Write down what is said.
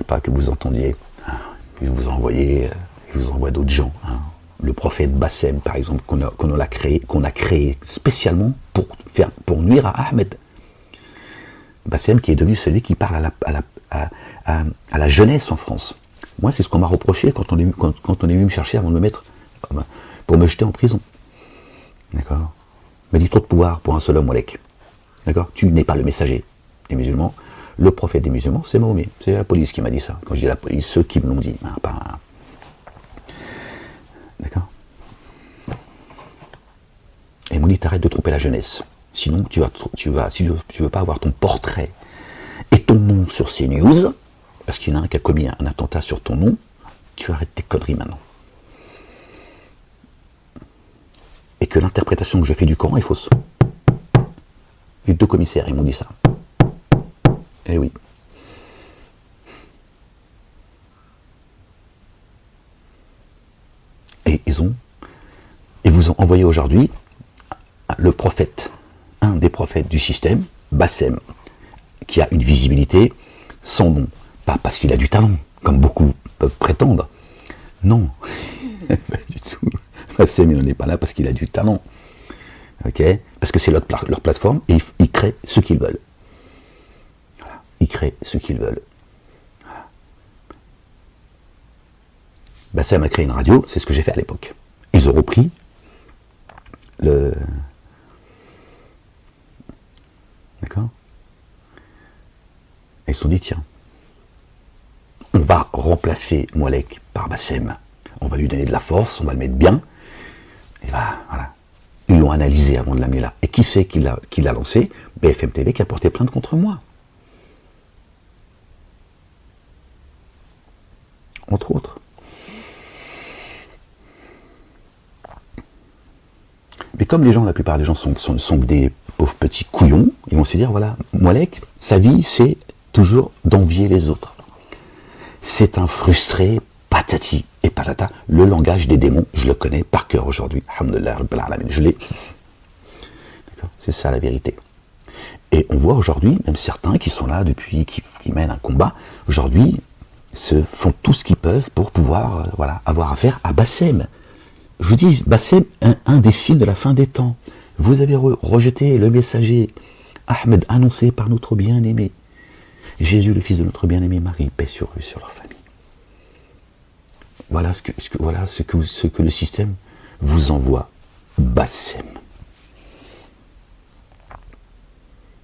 pas que vous entendiez. Il vous envoie d'autres gens. Le prophète Bassem, par exemple, qu'on a créé spécialement pour nuire à Ahmed. Bassem qui est devenu celui qui parle à la jeunesse en France. Moi, c'est ce qu'on m'a reproché quand on est venu me chercher avant de me mettre, pour me jeter en prison. D'accord? Il m'a dit trop de pouvoir pour un seul homme, Walek. D'accord? Tu n'es pas le messager des musulmans. Le prophète des musulmans, c'est Mahomet. C'est la police qui m'a dit ça. Quand je dis la police, ceux qui me l'ont dit. D'accord? Et ils m'ont dit, t'arrêtes de tromper la jeunesse. Sinon, si tu veux pas avoir ton portrait et ton nom sur CNews, parce qu'il y en a un qui a commis un attentat sur ton nom, tu arrêtes tes conneries maintenant. Et que l'interprétation que je fais du Coran est fausse. Les deux commissaires, ils m'ont dit ça. Eh oui. Et ils vous ont envoyé aujourd'hui le prophète, un des prophètes du système, Bassem, qui a une visibilité sans nom. Pas parce qu'il a du talent, comme beaucoup peuvent prétendre. Non, pas du tout. Bassem, il n'en est pas là parce qu'il a du talent. Okay, parce que c'est leur plateforme et ils créent ce qu'ils veulent. Voilà. Ils créent ce qu'ils veulent. Voilà. Bassem a créé une radio, c'est ce que j'ai fait à l'époque. Ils ont repris D'accord? Et ils se sont dit, tiens, on va remplacer Moualek par Bassem. On va lui donner de la force, on va le mettre bien. Et voilà. Ils l'ont analysé avant de l'amener là. Et qui c'est qui l'a lancé? BFM TV qui a porté plainte contre moi. Entre autres. Mais comme la plupart des gens sont des pauvres petits couillons, ils vont se dire, voilà, Moualek, sa vie, c'est toujours d'envier les autres. C'est un frustré, patati et patata. Le langage des démons, je le connais par cœur aujourd'hui. Alhamdulillah, Rabbil Alamin. Je l'ai. D'accord? C'est ça la vérité. Et on voit aujourd'hui, même certains qui sont là depuis, qui mènent un combat, aujourd'hui, se font tout ce qu'ils peuvent pour pouvoir avoir affaire à Bassem. Je vous dis, Bassem, un des signes de la fin des temps. Vous avez rejeté le messager Ahmed annoncé par notre bien-aimé. Jésus, le fils de notre bien-aimé Marie, paix sur eux, sur leur famille. Voilà ce que le système vous envoie. Bassem.